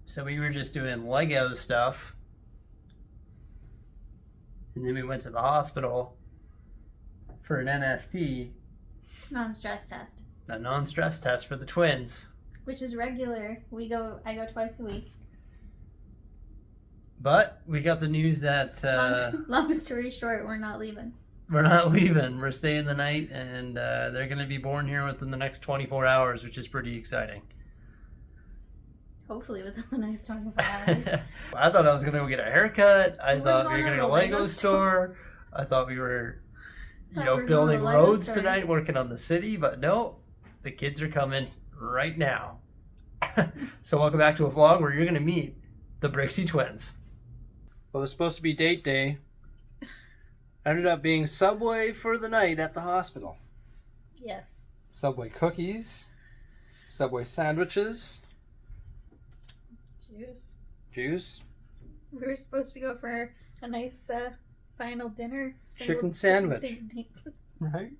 So we were just doing Lego stuff. And then we went to the hospital for an NST. Non-stress test. A non-stress test for the twins. Which is regular. I go twice a week. But we got the news that... long story short, we're not leaving. We're not leaving. We're staying the night, and they're going to be born here within the next 24 hours, which is pretty exciting. Hopefully within the next 24 hours. I thought I was going to go get a haircut. I thought we were going to to go Lego store. I thought we were, building going to the roads Lego store. tonight, working on the city. But no, the kids are coming right now. So welcome back to a vlog where you're going to meet the Bricksie Twins. Well, it was supposed to be date day. Ended up being Subway for the night at the hospital. Yes. Subway cookies, Subway sandwiches, juice, We were supposed to go for a nice final dinner. Chicken sandwich. Right?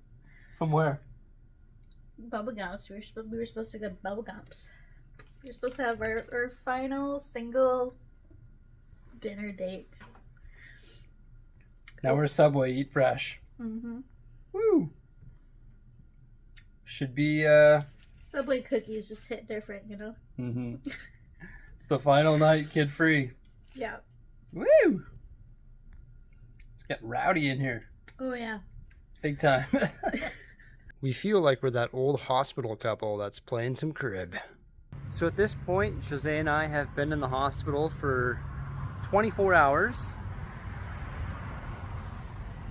From where? Bubba Gumps. We were supposed to go to Bubba Gumps. We were supposed to have our final single dinner date. Now we're Subway, eat fresh. Mm-hmm. Woo! Should be, Subway cookies just hit different, you know? Mm-hmm. It's the final night, kid-free. Yeah. Woo! Let's get rowdy in here. Oh, yeah. Big time. We feel like we're that old hospital couple that's playing some crib. So at this point, Jose and I have been in the hospital for 24 hours.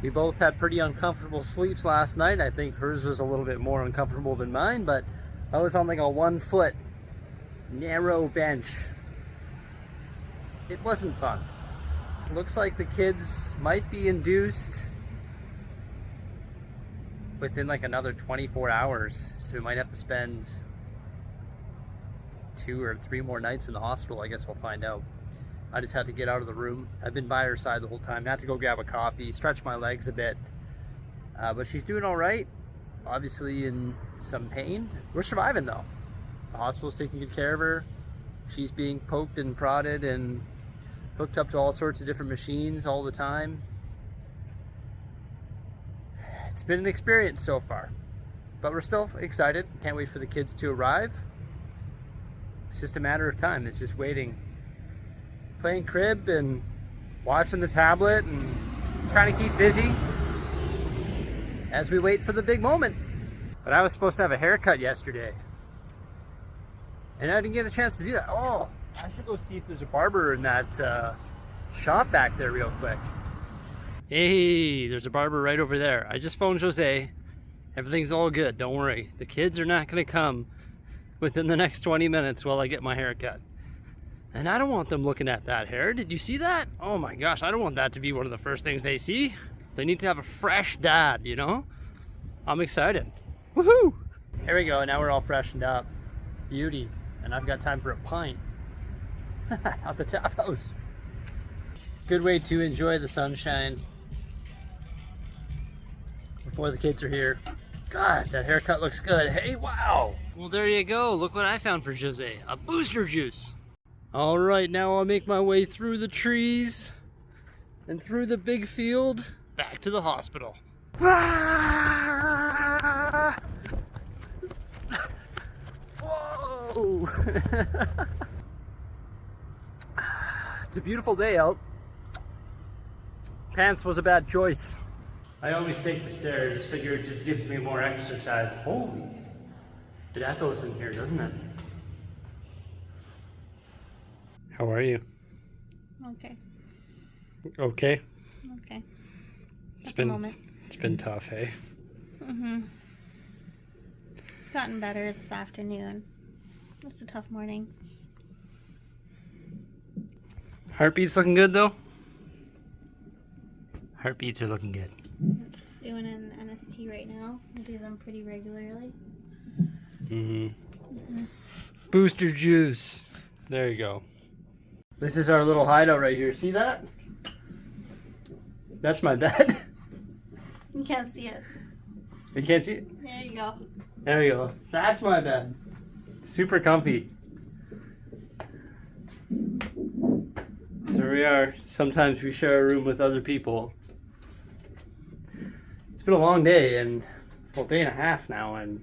We both had pretty uncomfortable sleeps last night. I think hers was a little bit more uncomfortable than mine, but I was on like a 1 foot narrow bench. It wasn't fun. Looks like the kids might be induced within like another 24 hours. So we might have to spend 2 or 3 more nights in the hospital. I guess we'll find out. I just had to get out of the room. I've been by her side the whole time. I had to go grab a coffee, stretch my legs a bit. But she's doing all right. Obviously in some pain. We're surviving though. The hospital's taking good care of her. She's being poked and prodded and hooked up to all sorts of different machines all the time. It's been an experience so far. But we're still excited. Can't wait for the kids to arrive. It's just a matter of time. It's just waiting. Playing crib and watching the tablet and trying to keep busy as we wait for the big moment. But I was supposed to have a haircut yesterday, and I didn't get a chance to do that. Oh, I should go see if there's a barber in that shop back there real quick. Hey, there's a barber right over there. I just phoned Jose. Everything's all good, don't worry. The kids are not gonna come within the next 20 minutes while I get my haircut. And I don't want them looking at that hair. Did you see that? Oh my gosh, I don't want that to be one of the first things they see. They need to have a fresh dad, you know? I'm excited. Woohoo! Here we go, now we're all freshened up. Beauty. And I've got time for a pint. Out the tap house. Good way to enjoy the sunshine before the kids are here. God, that haircut looks good. Hey, wow! Well, there you go. Look what I found for Jose. A booster juice. All right, now I'll make my way through the trees and through the big field back to the hospital. Whoa! It's a beautiful day out. Pants was a bad choice. I always take the stairs, figure it just gives me more exercise. Holy, it echoes in here, doesn't it? How are you? Okay. Okay. Okay. It's been tough, hey? Mm-hmm. It's gotten better this afternoon. It's a tough morning. Heartbeats looking good though? Heartbeats are looking good. Just doing an NST right now. I do them pretty regularly. Booster juice. There you go. This is our little hideout right here. See that? That's my bed. You can't see it. You can't see it? There you go. There we go. That's my bed. Super comfy. Here we are. Sometimes we share a room with other people. It's been a long day, and well, day and a half now, and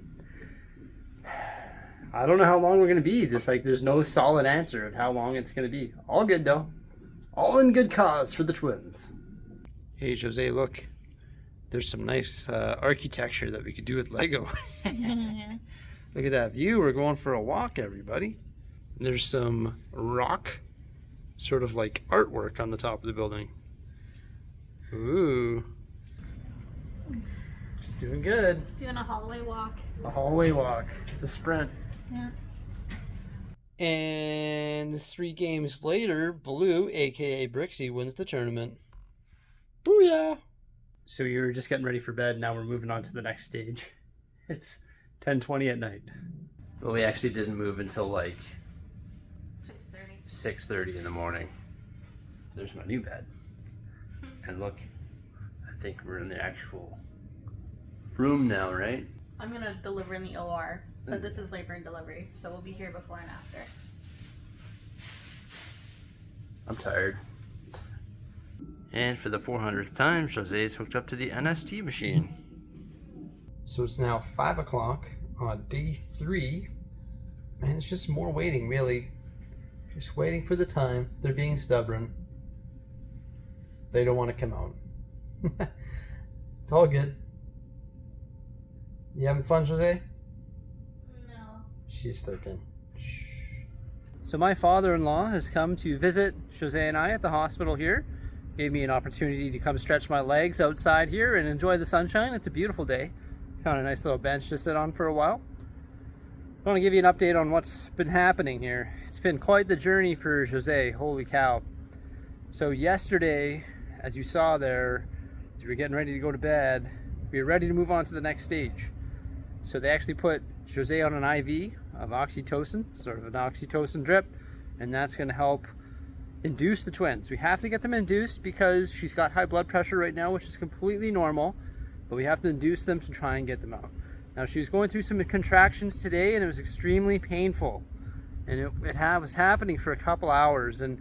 I don't know how long we're gonna be. Just like there's no solid answer of how long it's gonna be. All good though. All in good cause for the twins. Hey Jose, look. There's some nice architecture that we could do with Lego. Look at that view. We're going for a walk, everybody. And there's some rock, sort of like artwork on the top of the building. Ooh. She's doing good. Doing a hallway walk. A hallway walk. It's a sprint. Yeah. And 3 games later, Blue, aka Bricksie, wins the tournament. Booyah! So you were just getting ready for bed. Now we're moving on to the next stage. It's 10:20 at night. Well, we actually didn't move until like 6:30 in the morning. There's my new bed. And look, I think we're in the actual room now, right? I'm gonna deliver in the OR, but this is labor and delivery, so we'll be here before and after. I'm tired. And for the 400th time, Jose's hooked up to the NST machine. So it's now 5 o'clock on day 3. And it's just more waiting, really. Just waiting for the time. They're being stubborn. They don't want to come out. It's all good. You having fun, Jose? No. She's sleeping. So my father-in-law has come to visit Jose and I at the hospital here. Gave me an opportunity to come stretch my legs outside here and enjoy the sunshine. It's a beautiful day. Found a nice little bench to sit on for a while. I want to give you an update on what's been happening here. It's been quite the journey for Jose. Holy cow. So yesterday, as you saw there, as we were getting ready to go to bed, we were ready to move on to the next stage. So they actually put Jose on an IV of oxytocin, sort of an oxytocin drip, and that's going to help induce the twins. We have to get them induced because she's got high blood pressure right now, which is completely normal, but we have to induce them to try and get them out. Now she was going through some contractions today and it was extremely painful, and it was happening for a couple hours and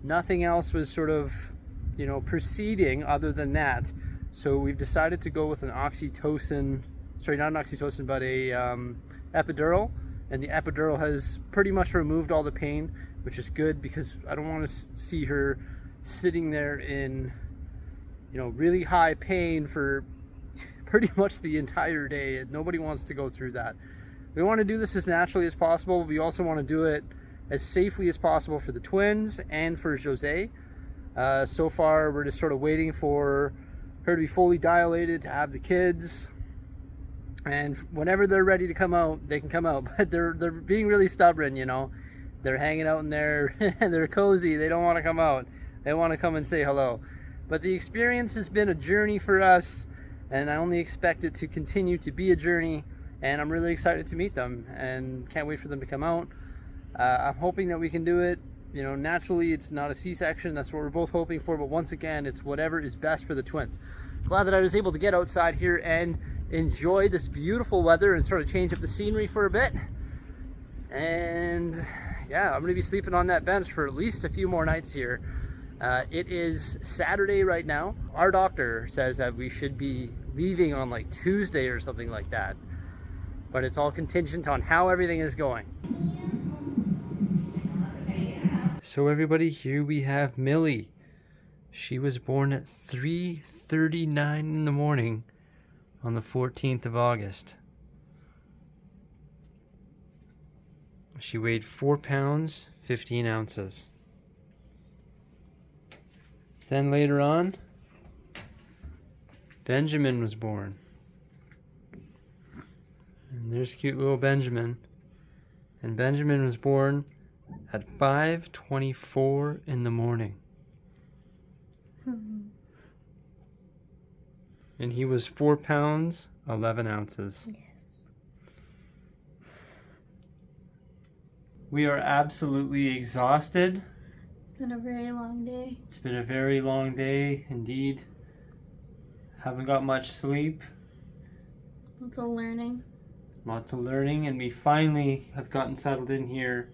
nothing else was sort of, you know, proceeding other than that. So we've decided to go with an oxytocin, sorry, not an oxytocin, but a epidural, and the epidural has pretty much removed all the pain, which is good because I don't want to see her sitting there in, you know, really high pain for pretty much the entire day. Nobody wants to go through that. We want to do this as naturally as possible, but we also want to do it as safely as possible for the twins and for Jose. So far, we're just sort of waiting for her to be fully dilated to have the kids. And whenever they're ready to come out, they can come out. But they're being really stubborn, you know. They're hanging out in there and they're cozy. They don't want to come out. They want to come and say hello. But the experience has been a journey for us, and I only expect it to continue to be a journey. And I'm really excited to meet them and can't wait for them to come out. I'm hoping that we can do it. You know, naturally, it's not a C-section. That's what we're both hoping for. But once again, it's whatever is best for the twins. Glad that I was able to get outside here and enjoy this beautiful weather and sort of change up the scenery for a bit. And yeah, I'm gonna be sleeping on that bench for at least a few more nights here. It is Saturday right now. Our doctor says that we should be leaving on like Tuesday or something like that, but it's all contingent on how everything is going. So everybody, here we have Millie. She was born at 3:39 in the morning on the 14th of August. She weighed 4 pounds, 15 ounces. Then later on, Benjamin was born. And there's cute little Benjamin. And Benjamin was born at 5:24 in the morning. And he was 4 pounds, 11 ounces. Yes. We are absolutely exhausted. It's been a very long day. It's been a very long day, indeed. Haven't got much sleep. Lots of learning. Lots of learning, and we finally have gotten settled in here.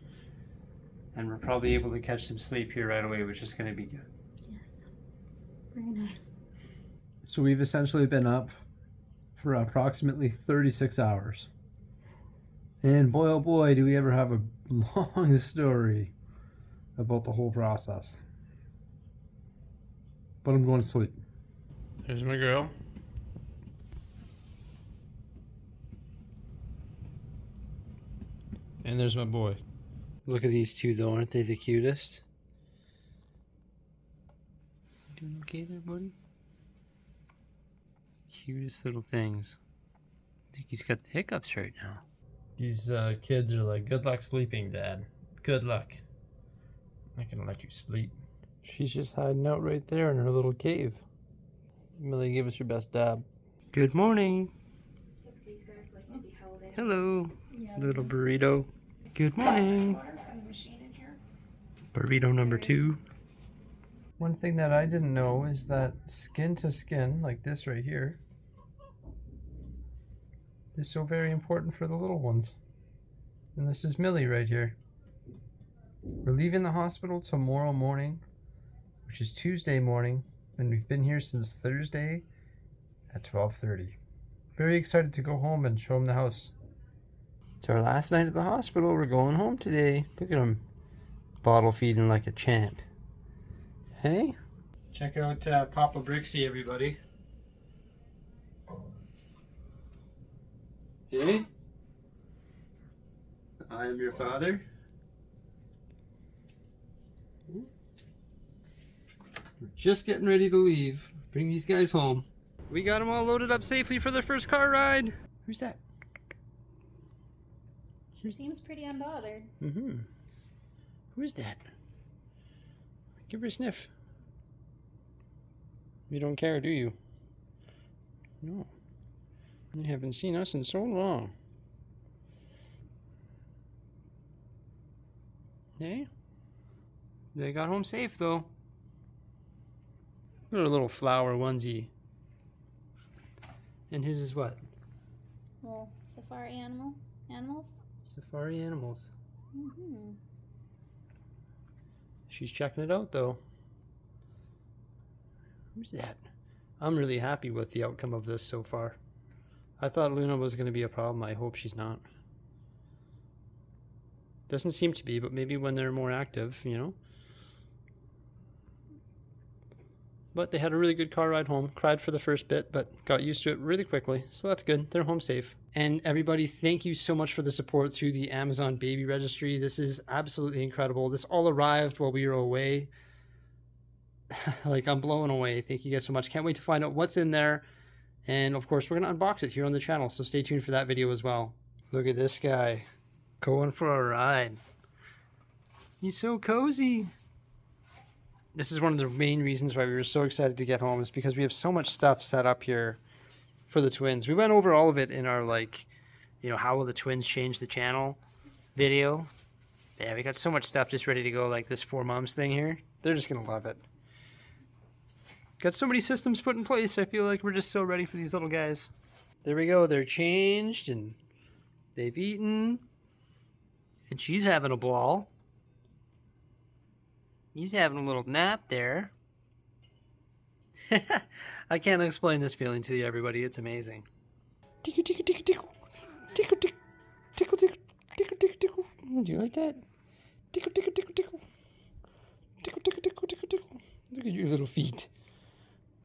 And we're probably able to catch some sleep here right away, which is going to be good. Yes. Very nice. So we've essentially been up for approximately 36 hours. And boy, oh boy, do we ever have a long story about the whole process. But I'm going to sleep. There's my girl. And there's my boy. Look at these two though, aren't they the cutest? You doing okay there, buddy? Cutest little things. I think he's got the hiccups right now. These kids are like, good luck sleeping, Dad. Good luck. I'm not gonna let you sleep. She's just hiding out right there in her little cave. Millie, give us your best dab. Good morning. Hello, little burrito. Good morning. Burrito number 2. One thing that I didn't know is that skin to skin, like this right here, is so very important for the little ones. And this is Millie right here. We're leaving the hospital tomorrow morning, which is Tuesday morning, and we've been here since Thursday at 12:30. Very excited to go home and show him the house. It's our last night at the hospital. We're going home today. Look at him. Bottle feeding like a champ. Hey? Check out Papa Bricksie, everybody. Hey? I am your father. We're just getting ready to leave. Bring these guys home. We got them all loaded up safely for their first car ride. Who's that? She seems pretty unbothered. Mm-hmm. Who is that? Give her a sniff. You don't care, do you? No. You haven't seen us in so long. Hey? They got home safe, though. Look at her little flower onesie. And his is what? Well, safari animals? Safari animals. Mm-hmm. She's checking it out, though. Who's that? I'm really happy with the outcome of this so far. I thought Luna was going to be a problem. I hope she's not. Doesn't seem to be, but maybe when they're more active, you know. But they had a really good car ride home. Cried for the first bit, but got used to it really quickly. So that's good. They're home safe. And everybody, thank you so much for the support through the Amazon Baby Registry. This is absolutely incredible. This all arrived while we were away. Like, I'm blown away. Thank you guys so much. Can't wait to find out what's in there. And of course, we're going to unbox it here on the channel. So stay tuned for that video as well. Look at this guy going for a ride. He's so cozy. This is one of the main reasons why we were so excited to get home, is because we have so much stuff set up here for the twins. We went over all of it in our, like, you know, how will the twins change the channel video. Yeah, we got so much stuff just ready to go, like this 4 moms thing here. They're just going to love it. Got so many systems put in place, I feel like we're just so ready for these little guys. There we go, they're changed and they've eaten. And she's having a ball. He's having a little nap there. I can't explain this feeling to you, everybody. It's amazing. Tickle, tickle, tickle, tickle. Tickle, tickle, tickle, tickle, tickle, tickle, tickle. Do you like that? Tickle, tickle, tickle, tickle. Tickle, tickle, tickle, tickle, tickle. Look at your little feet.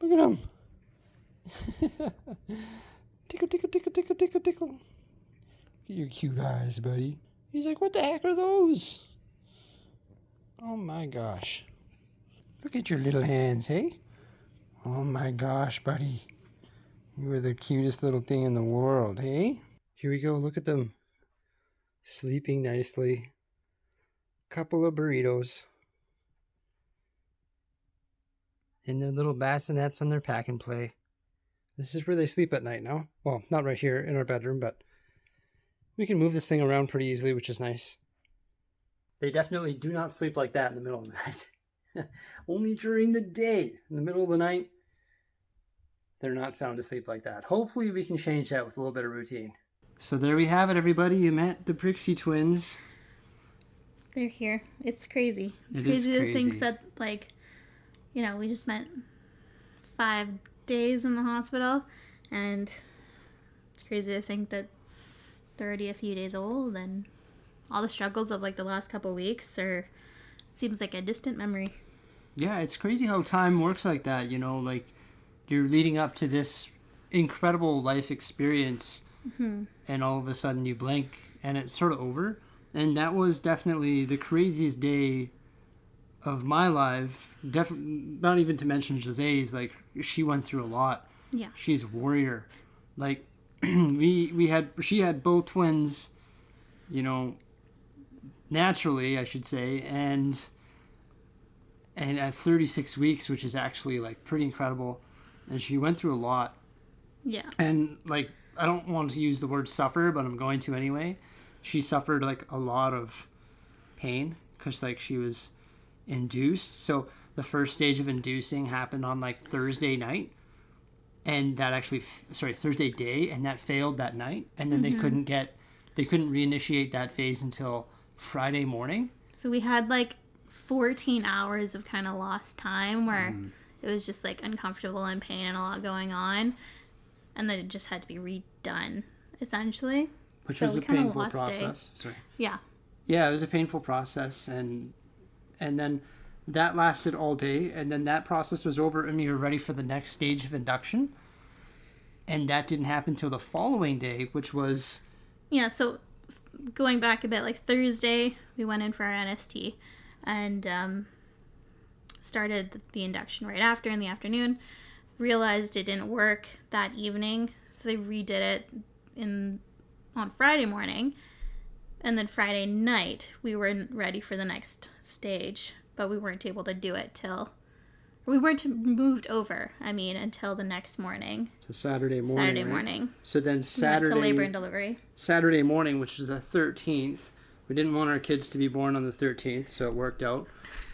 Look at them. Tickle, tickle, tickle, tickle, tickle, tickle. Look at your cute eyes, buddy. He's like, what the heck are those? Oh my gosh. Look at your little hands, hey? Oh my gosh, buddy. You are the cutest little thing in the world, hey? Here we go, look at them. Sleeping nicely. Couple of burritos. And their little bassinets on their pack and play. This is where they sleep at night now. Well, not right here in our bedroom, but we can move this thing around pretty easily, which is nice. They definitely do not sleep like that in the middle of the night. Only during the day. In the middle of the night, they're not sound asleep like that. Hopefully we can change that with a little bit of routine. So there we have it, everybody. You met the Bricksie twins. They're here. It's crazy. It's It is crazy to crazy. think that, like, you know, we just spent 5 days in the hospital, and it's crazy to think that they're already a few days old, and all the struggles of, like, the last couple weeks seems like a distant memory. Yeah, it's crazy how time works like that, you know, like you're leading up to this incredible life experience and all of a sudden you blink and it's sort of over. And that was definitely the craziest day of my life. Not even to mention Jose's, like she went through a lot. Yeah. She's a warrior. Like she had both twins, you know, naturally, I should say, and at 36 weeks, which is actually like pretty incredible, and she went through a lot. Yeah. And like I don't want to use the word suffer, but I'm going to anyway. She suffered like a lot of pain because like she was induced. So the first stage of inducing happened on like Thursday night, and that actually Thursday day, and that failed that night, and then they couldn't reinitiate that phase until Friday morning. So we had like 14 hours of kind of lost time where it was just like uncomfortable and pain and a lot going on, and then it just had to be redone essentially, Which so was a we kinda painful lost process. Sorry. Yeah. Yeah, it was a painful process, and then that lasted all day, and then that process was over, and we were ready for the next stage of induction, and that didn't happen until the following day, which was Yeah, so going back a bit, like Thursday, we went in for our NST and started the induction right after in the afternoon. Realized it didn't work that evening, so they redid it on Friday morning. And then Friday night, we were ready for the next stage, but we weren't able to do it we weren't moved over, until the next morning. to Saturday morning. Saturday right? morning. So then We went Saturday to labor and delivery. Saturday morning, which is the 13th, we didn't want our kids to be born on the 13th, so it worked out.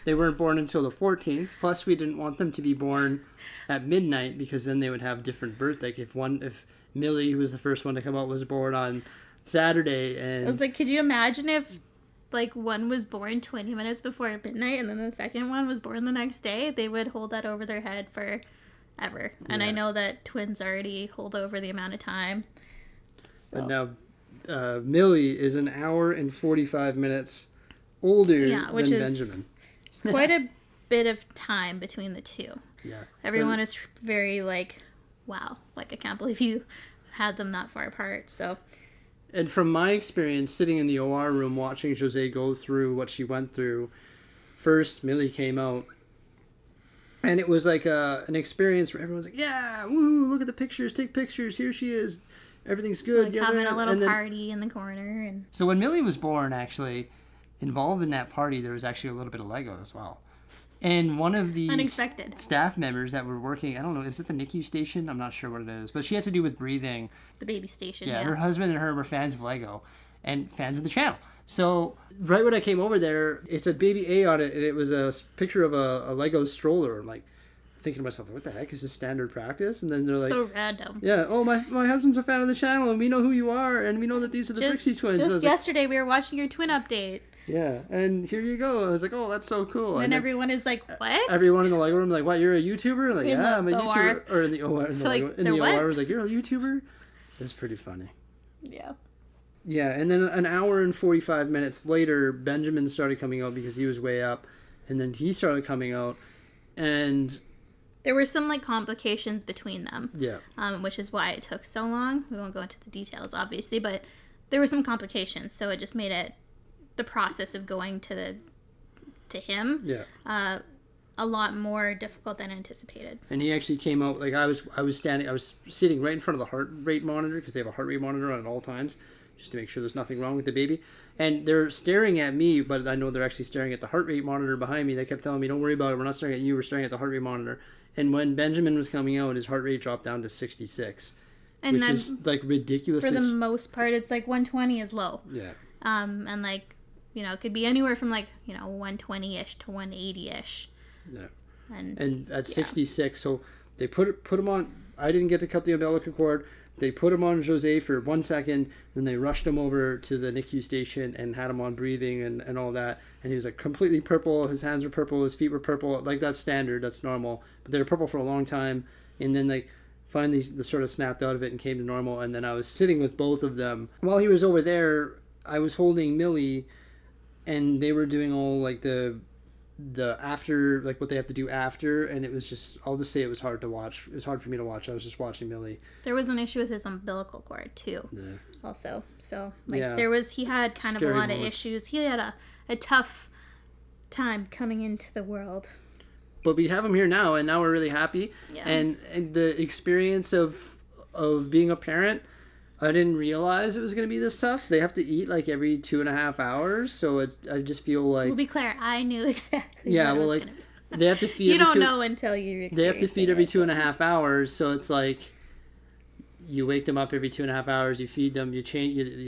They weren't born until the 14th. Plus, we didn't want them to be born at midnight because then they would have different birth. Like if Millie, who was the first one to come out, was born on Saturday, and I was like, could you imagine if like one was born 20 minutes before midnight and then the second one was born the next day? They would hold that over their head forever. And I Yeah. know that twins already hold over the amount of time. So And now Millie is an hour and 45 minutes older which than is Benjamin. it's quite a bit of time between the two. Yeah. Everyone is very like, wow, like I can't believe you had them that far apart. So And from my experience sitting in the OR room watching Jose go through what she went through, first Millie came out, and it was like an experience where everyone's like, yeah, woo, look at the pictures, take pictures, here she is, everything's good. like yeah, having yeah. a little And then- party in the corner and So when Millie was born, actually, involved in that party, there was actually a little bit of Lego as well. And one of the unexpected. staff members that were working, I don't know, is it the NICU station? I'm not sure what it is, but she had to do with breathing. The baby station. Yeah, Yeah. her husband and her were fans of Lego and fans of the channel. So right when I came over there, it said baby A on it, and it was a picture of a Lego stroller. I'm like thinking to myself, what the heck is this standard practice? And then they're like, So random. yeah, oh, my husband's a fan of the channel, and we know who you are, and we know that these are the Bricksie Twins. So I Just was like, yesterday, we were watching your twin update, yeah, and here you go. I was like, oh, that's so cool. and And then everyone is like, "What?" everyone in the Lego room like, what, you're a YouTuber? I'm like, In yeah, the I'm a OR. YouTuber. Or in the OR, in the, Like, Lego, in they're the what? OR was like, you're a YouTuber? It's pretty funny. Yeah. Yeah, and then an hour and 45 minutes later, Benjamin started coming out because he was way up, and then he started coming out, and There were some like complications between them, yeah, which is why it took so long. We won't go into the details, obviously, but there were some complications, so it just made it the process of going to him yeah. A lot more difficult than anticipated. And he actually came out, like I was sitting right in front of the heart rate monitor because they have a heart rate monitor on at all times, just to make sure there's nothing wrong with the baby. And they're staring at me, but I know they're actually staring at the heart rate monitor behind me. They kept telling me, don't worry about it, we're not staring at you, we're staring at the heart rate monitor. And when Benjamin was coming out, his heart rate dropped down to 66, And which then is like ridiculously. for the most part, it's like 120 is low. Yeah. And like, it could be anywhere from like, 120-ish to 180-ish. Yeah. And And at 66, so they put him on. I didn't get to cut the umbilical cord. they put him on Jose for 1 second, then they rushed him over to the NICU station and had him on breathing and all that. And he was like completely purple. His hands were purple. His feet were purple. Like that's standard. That's normal. But they were purple for a long time. And then like finally they sort of snapped out of it and came to normal. And then I was sitting with both of them. While he was over there, I was holding Millie, and they were doing all like the after, like what they have to do after, and it was just, I'll just say it was hard to watch. It was hard for me to watch. I was just watching Millie. There was an issue with his umbilical cord too. Yeah. Also, so like Yeah. he had kind of a Scary lot moment. of issues. He had a tough time coming into the world. But we have him here now, and now we're really happy. Yeah. And the experience of being a parent, I didn't realize it was going to be this tough. They have to eat like every 2.5 hours, so I just feel like... We'll be clear, I knew exactly Yeah, what well, it was like, going to be. they have to feed... You don't know until you They have to feed every experience it. 2.5 hours, so it's like... You wake them up every 2.5 hours, you feed them, you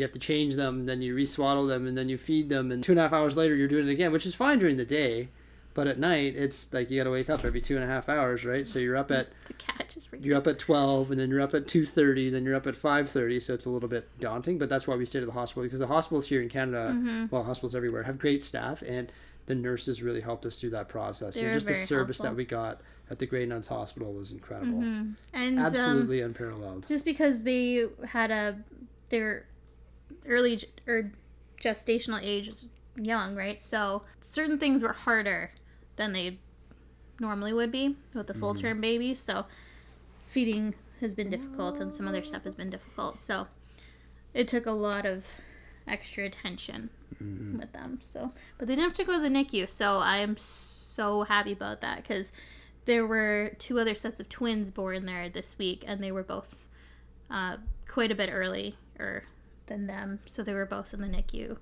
have to change them, then you re-swaddle them, and then you feed them, and 2.5 hours later you're doing it again, which is fine during the day, but at night it's like you got to wake up every 2.5 hours, right? So you're up at The cat just freaked you're up at 12, and then you're up at 2:30, then you're up at 5:30, so it's a little bit daunting, but that's why we stayed at the hospital, because the hospitals here in Canada, well, hospitals everywhere, have great staff, and the nurses really helped us through that process. They And were just the very service helpful. that we got at the Grey Nuns Hospital was incredible. And Absolutely unparalleled. just because they had their early or gestational age was young, right? So certain things were harder than they normally would be with the full term baby. So feeding has been difficult, and some other stuff has been difficult. So it took a lot of extra attention with them. So, but they didn't have to go to the NICU. So I am so happy about that, because there were 2 other sets of twins born there this week, and they were both quite a bit earlier than them. So they were both in the NICU.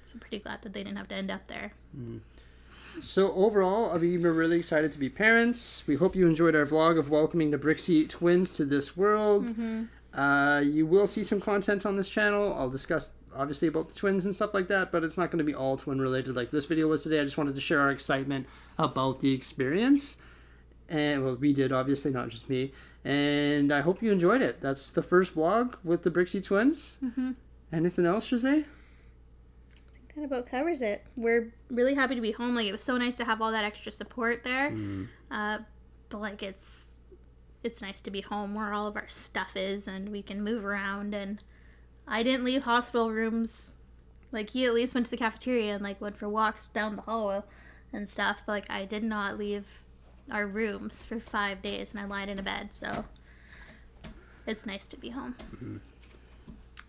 So I'm pretty glad that they didn't have to end up there. So overall, we were really excited to be parents. We hope you enjoyed our vlog of welcoming the Bricksie Twins to this world. You will see some content on this channel. I'll discuss obviously about the twins and stuff like that, but it's not going to be all twin related like this video was today. I just wanted to share our excitement about the experience. And well, we did, obviously, not just me. And I hope you enjoyed it. That's the first vlog with the Bricksie Twins. Anything else, Jose? That about covers it. We're really happy to be home. Like, it was so nice to have all that extra support there. But like, it's nice to be home where all of our stuff is, and we can move around. And I didn't leave hospital rooms. Like, he at least went to the cafeteria and like went for walks down the hall and stuff. But like, I did not leave our rooms for 5 days, and I lied in a bed. So it's nice to be home.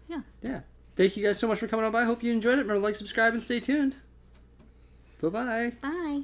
Yeah. Thank you guys so much for coming on by. Hope you enjoyed it. Remember to like, subscribe, and stay tuned. Bye-bye. Bye.